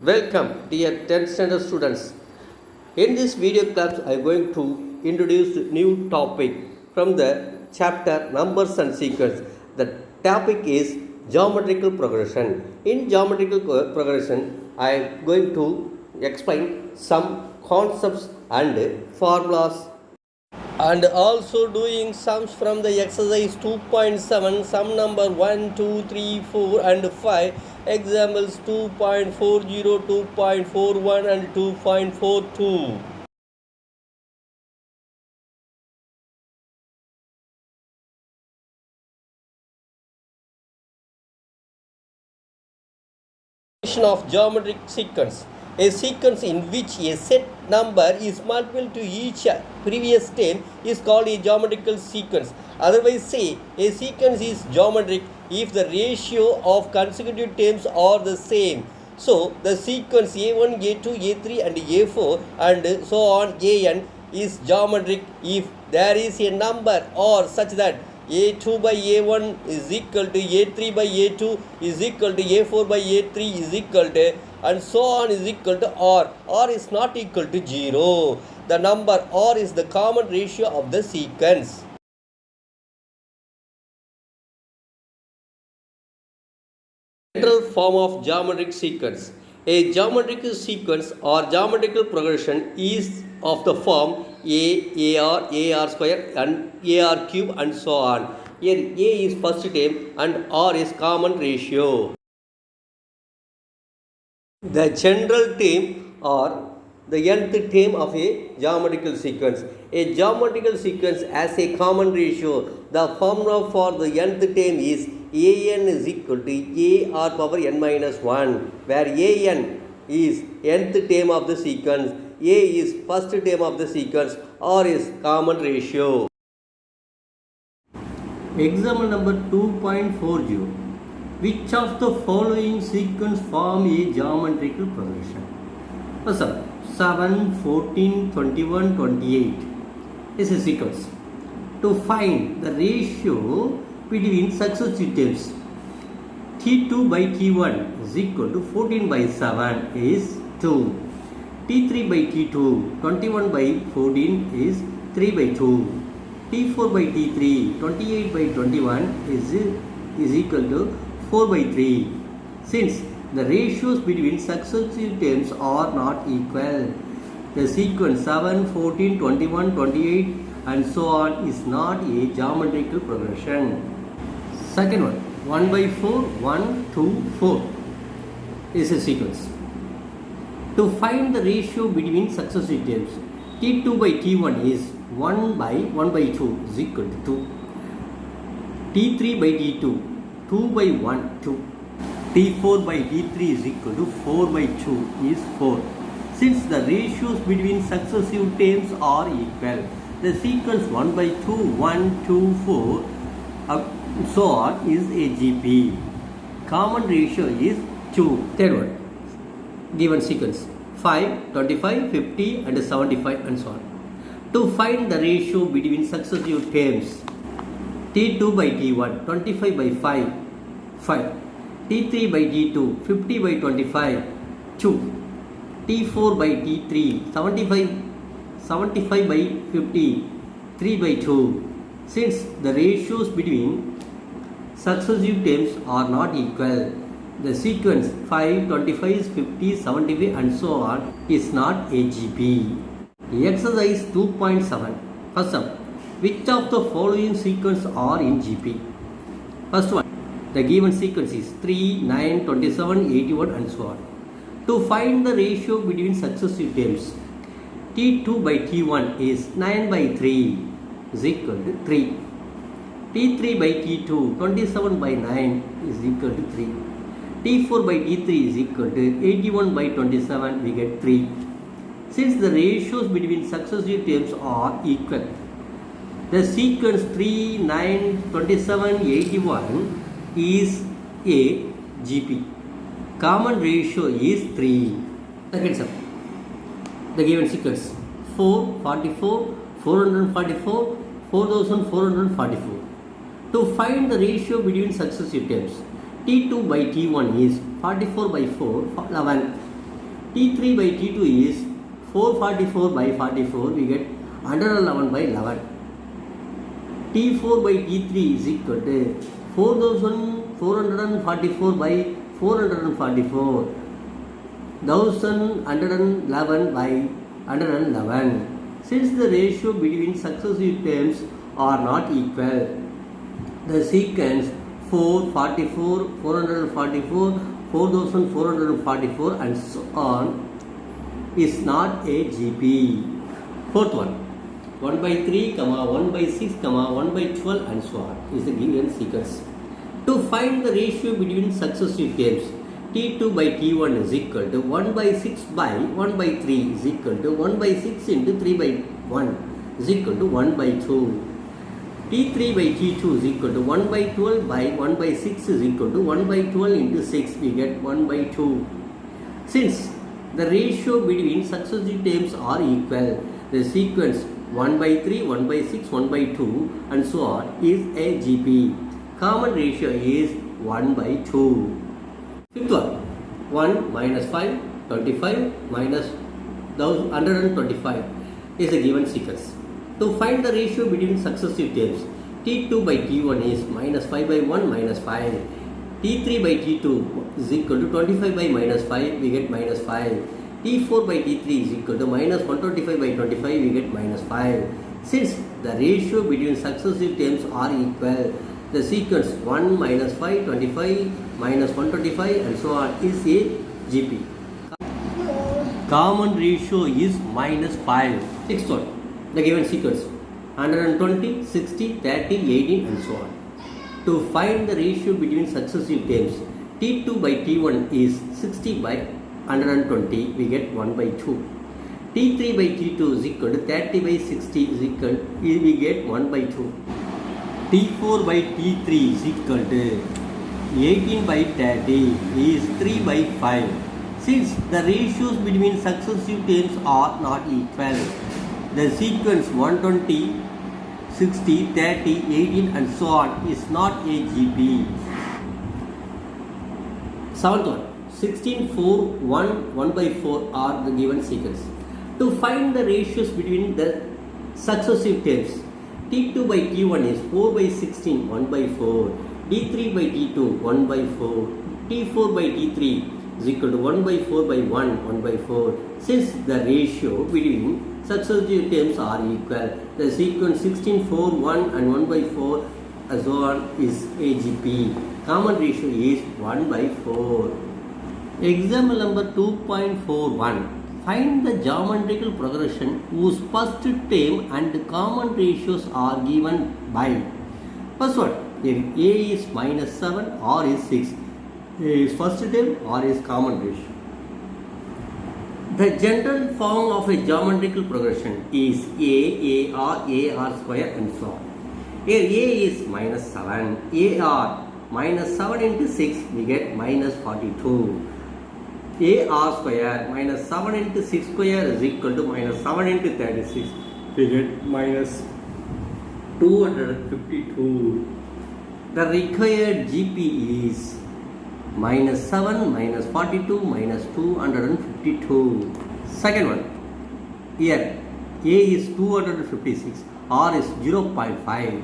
Welcome dear 10th standard students. In this video class I am going to introduce new topic from the chapter numbers and sequence. The topic is geometrical progression. In geometrical progression I am going to explain some concepts and formulas and also doing sums from the exercise 2.7, sum number 1, 2, 3, 4 and 5, examples 2.40, 2.41 and 2.42. Of geometric sequence, a sequence in which a set number is multiple to each previous term is called a geometrical sequence. Otherwise say a sequence is geometric if the ratio of consecutive terms are the same. So the sequence a1, a2, a3 and a4 and so on an is geometric if there is a number or such that a2 by a1 is equal to a3 by a2 is equal to a4 by a3 is equal to and so on is equal to r is not equal to 0. The number r is the common ratio of the sequence. General form of geometric sequence. A geometrical sequence or geometrical progression is of the form ar square and ar cube and so on. Here a is first term and r is common ratio. The general term or the nth term of a geometrical sequence. A geometrical sequence has a common ratio. The formula for the nth term is an is equal to ar power n minus 1, where an is nth term of the sequence, a is first term of the sequence, r is common ratio. Example number 2.40. Which of the following sequence form a geometrical progression? First up, 7, 14, 21, 28 is a sequence. To find the ratio between successive terms, T2 by T1 is equal to 14 by 7 is 2. T3 by T2, 21 by 14 is 3 by 2. T4 by T3, 28 by 21 is equal to 4 by 3. Since the ratios between successive terms are not equal, the sequence 7, 14, 21, 28 and so on is not a geometrical progression. Second one, 1 by 4, 1, 2, 4 is a sequence. To find the ratio between successive terms, T2 by T1 is 1 by 2 is equal to 2. T3 by T2, 2 by 1, 2. T4 by T3 is equal to 4 by 2 is 4. Since the ratios between successive terms are equal, the sequence 1 by 2, 1, 2, 4 so on is a GP. Common ratio is 2. Third one, given sequence 5, 25, 50 and 75 and so on. To find the ratio between successive terms, T2 by T1, 25 by 5, 5. T3 by T2, 50 by 25, 2. T4 by T3, 75 by 50, 3 by 2. Since the ratios between successive terms are not equal, the sequence 5, 25, 50, 75 and so on is not a GP. Exercise 2.7. First up, which of the following sequence are in GP? First one, the given sequence is 3, 9, 27, 81 and so on. To find the ratio between successive terms, T2 by T1 is 9 by 3 is equal to 3. T3 by T2, 27 by 9 is equal to 3. T4 by T3 is equal to 81 by 27, we get 3. Since the ratios between successive terms are equal, the sequence 3, 9, 27, 81 is a GP. Common ratio is 3. Second sum, the given sequence 4, 44, 444, 4444. To find the ratio between successive terms, T2 by T1 is 44 by 4, 11. T3 by T2 is 444 by 44, we get 111 by 11. T4 by T3 is equal to 4444 by 444, 1111 by 111. Since the ratio between successive terms are not equal, the sequence 444, 444, 4444 and so on is not a GP. Fourth one, 1 by 3, 1 by 6, 1 by 12 and so on is the given sequence. To find the ratio between successive terms, T2 by T1 is equal to 1 by 6 by 1 by 3 is equal to 1 by 6 into 3 by 1 is equal to 1 by 2. T3 by T2 is equal to 1 by 12 by 1 by 6 is equal to 1 by 12 into 6, we get 1 by 2. Since the ratio between successive terms are equal, the sequence 1 by 3, 1 by 6, 1 by 2 and so on is a GP. Common ratio is 1 by 2. Fifth one, 1 minus 5, 25 minus 125 is a given sequence. To find the ratio between successive terms, T2 by T1 is minus 5 by 1 minus 5. T3 by T2 is equal to 25 by minus 5, we get minus 5. T4 by T3 is equal to minus 125 by 25, we get minus 5. Since the ratio between successive terms are equal, the sequence 1 minus 5, 25 minus 125 and so on is a GP. Common ratio is minus 5. Sixth one, the given sequence 120, 60, 30, 18 and so on. To find the ratio between successive terms, T2 by T1 is 60 by 120, we get 1 by 2. T3 by T2 is equal to 30 by 60 is equal, we get 1 by 2. T4 by T3 is equal to 18 by 30 is 3 by 5. Since the ratios between successive terms are not equal, the sequence 120, 60, 30, 18 and so on is not a GP. Seventh one, 16, 4, 1, 1 by 4 are the given sequence. To find the ratios between the successive terms, T2 by T1 is 4 by 16, 1 by 4. T3 by T2, 1 by 4. T4 by T3 is equal to 1 by 4 by 1, 1 by 4. Since the ratio between successive terms are equal, the sequence 16, 4, 1 and 1 by 4 and so on is AGP. Common ratio is 1 by 4. Example number 2.41. Find the geometrical progression whose first term and common ratios are given by. First one, if A is minus 7, R is 6. A is first term, R is common ratio. The general form of a geometrical progression is A, AR, AR square and so on. Here A is minus 7, AR minus 7 into 6 we get minus 42. AR square minus 7 into 6 square is equal to minus 7 into 36. We get minus 252. The required GP is minus 7 minus 42 minus 252. Second one. Here A is 256, R is 0.5.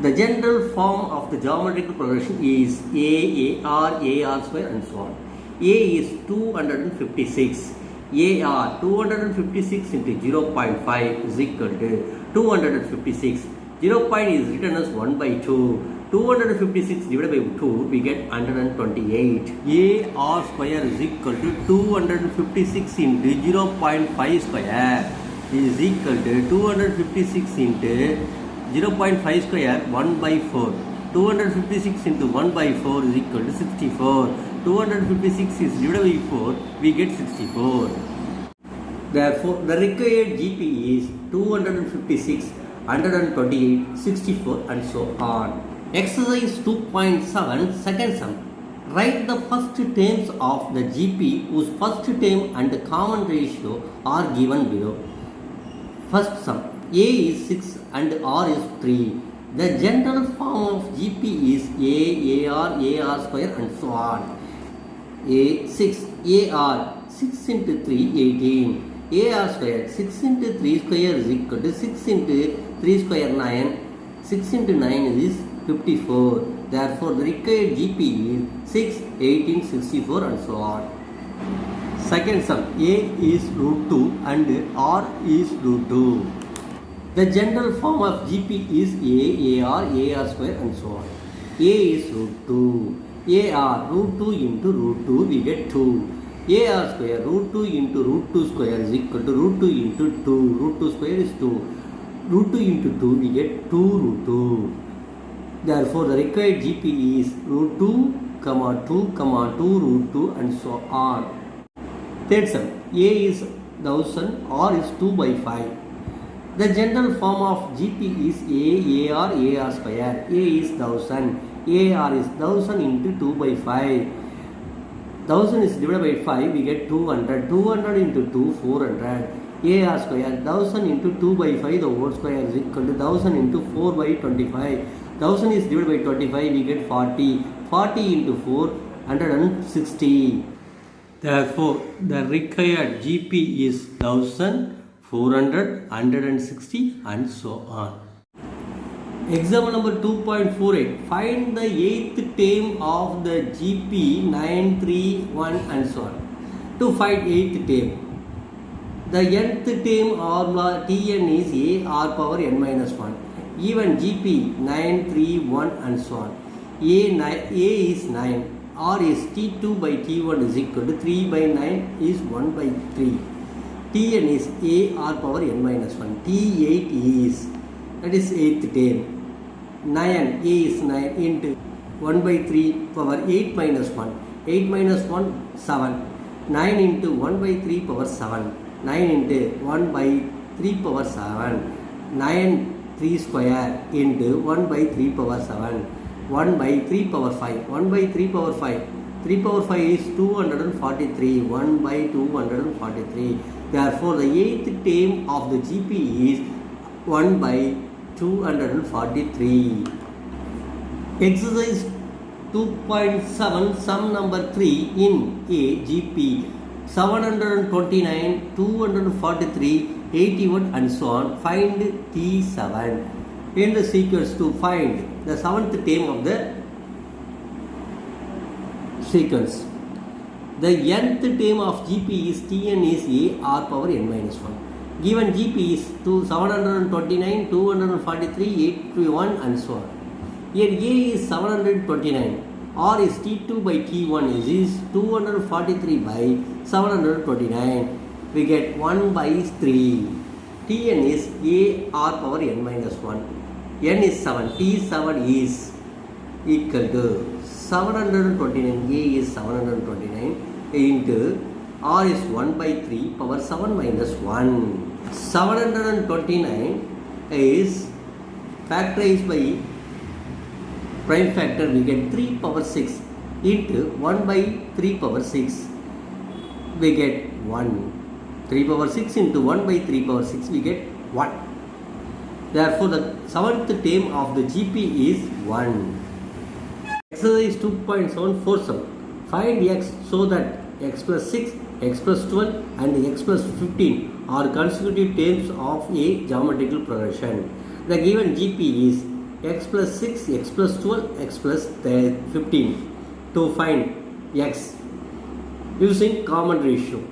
The general form of the geometrical progression is AR square and so on. A is 256. AR 256 into 0.5 is equal to 256. 0 point is written as 1 by 2. 256 divided by 2 we get 128. AR square is equal to 256 into 0.5 square is equal to 256 into 0.5 square 1 by 4. 256 into 1 by 4 is equal to 64. 256 is divided by 4, we get 64. Therefore, the required GP is 256, 128, 64 and so on. Exercise 2.7, second sum. Write the first terms of the GP whose first term and common ratio are given below. First sum. A is 6 and R is 3. The general form of GP is AR square and so on. A 6, AR 6 into 3, 18. AR square, 6 into 3 square is equal to 6 into 3 square 9. 6 into 9 is 54. Therefore, the required GP is 6, 18, 64 and so on. Second sum, A is root 2 and R is root 2. The general form of GP is A, AR square and so on. A is root 2. AR root 2 into root 2 we get 2. AR square root 2 into root 2 square is equal to root 2 into 2. Root 2 square is 2. Root 2 into 2 we get 2 root 2. Therefore, the required GP is root 2, 2 root 2 and so on. Third sum, A is 1000, R is 2 by 5. The general form of GP is A, AR square. A is 1000, AR is 1000 into 2 by 5. 1000 is divided by 5, we get 200. 200 into 2, 400. AR square, 1000 into 2 by 5, the whole square is equal to 1000 into 4 by 25. 1000 is divided by 25, we get 40. 40 into 4, 160. Therefore, the required GP is 1000, 400, 160 and so on. Example number 2.48. Find the 8th term of the GP 931 and so on. To find 8th term, the nth term formula Tn is A r power n minus 1. Even GP 931 and so on. A is 9. R is T2 by T1 is equal to 3 by 9 is 1 by 3. Tn is A r power n minus 1. T8 is, that is 8th term. 9, A is 9 into 1 by 3 power 8 minus 1. 8 minus 1, 7. 9 into 1 by 3 power 7. 9 into 1 by 3 power 7. 9 3 square into 1 by 3 power 7. 1 by 3 power 5. 1 by 3 power 5. 3 power 5 is 243. 1 by 243. Therefore, the 8th term of the GP is 1 by 243. Exercise 2.7, sum number 3 in A, GP 729, 243, 81 and so on. Find T7. In the sequence to find the 7th term of the sequence. The nth term of GP is Tn is A r power n minus 1. Given GP is 729, 243, 81 and so on. Here A is 729. R is T2 by T1 is 243 by 729. We get 1 by 3. Tn is A r power n minus 1. N is 7. T7 is equal to 729. A is 729 into R is 1 by 3 power 7 minus 1. 729 is factorized by prime factor, we get 3 power 6 into 1 by 3 power 6. We get 1. 3 power 6 into 1 by 3 power 6, we get 1. Therefore, the 7th term of the GP is 1. Exercise 2.74 sum. Find x so that x plus 6, x plus 12 and x plus 15 are consecutive terms of a geometrical progression. The given GP is x plus 6, x plus 12, x plus 15. To find x using common ratio,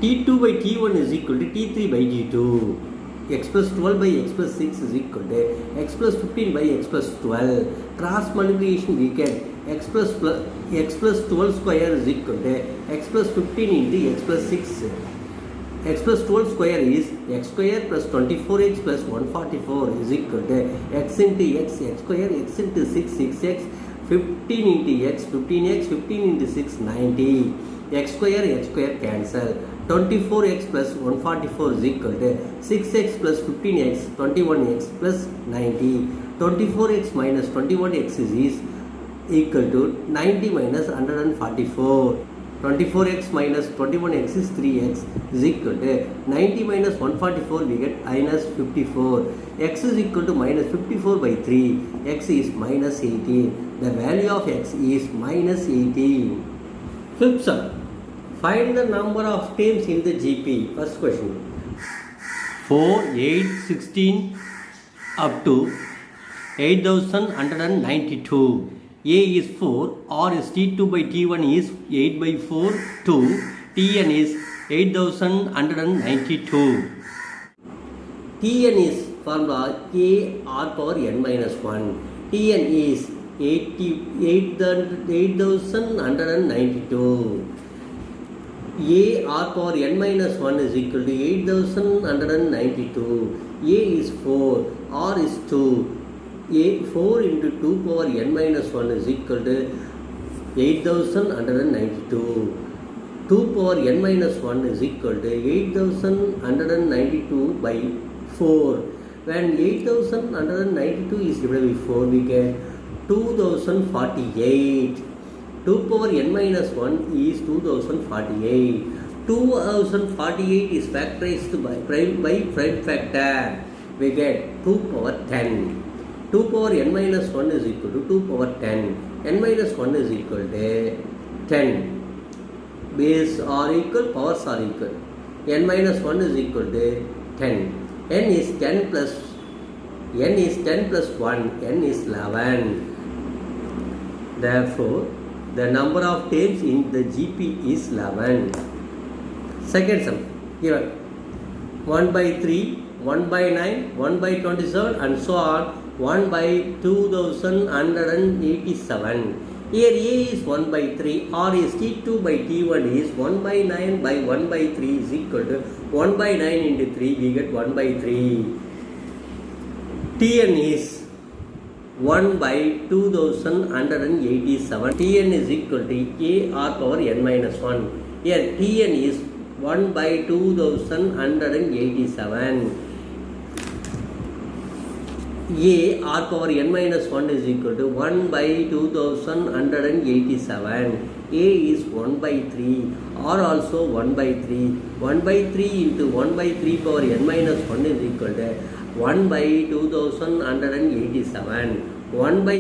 T2 by T1 is equal to T3 by T2. X plus 12 by x plus 6 is equal to x plus 15 by x plus 12. Cross multiplication we get x plus 12 square is equal to x plus 15 into x plus 6. X plus 12 square is x square plus 24x plus 144 is equal to x into x, x square, x into 6, 6x, 15 into x, 15x, 15 into 6, 90. X square cancel. 24x plus 144 is equal to 6x plus 15x, 21x plus 90. 24x minus 21x is equal to 90 minus 144. 24x minus 21x is 3x is equal to 90 minus 144, we get minus 54. X is equal to minus 54 by 3. X is minus 18. The value of x is minus 18. Fifth sum. Find the number of terms in the GP. First question. 4, 8, 16 up to 8192. A is 4, R is T2 by T1 is 8 by 4, 2, Tn is 8192. Tn is formula A R power n minus 1. Tn is 8192. A R power n minus 1 is equal to 8192. A is 4, R is 2. A 4 into 2 power n minus 1 is equal to 8192. 2 power n minus 1 is equal to 8192 by 4. When 8192 is divided by 4, we get 2048. 2 power n minus 1 is 2048. 2048 is factorized by prime factor. We get 2 power 10. 2 power n minus 1 is equal to 2 power 10. N minus 1 is equal to 10. Base are equal, powers are equal. N minus 1 is equal to 10. N is 10 plus 1. N is 11. Therefore, the number of terms in the GP is 11. Second sum. Given 1 by 3, 1 by 9, 1 by 27 and so on. 1 by 2187. Here A is 1 by 3, R is T2 by T1 is 1 by 9 by 1 by 3 is equal to 1 by 9 into 3, we get 1 by 3. Tn is 1 by 2187. Tn is equal to A R power n minus 1. Here Tn is 1 by 2187. A R power n minus 1 is equal to 1 by 2187. A is 1 by 3. R also 1 by 3. 1 by 3 into 1 by 3 power n minus 1 is equal to 1 by 2187. 1 by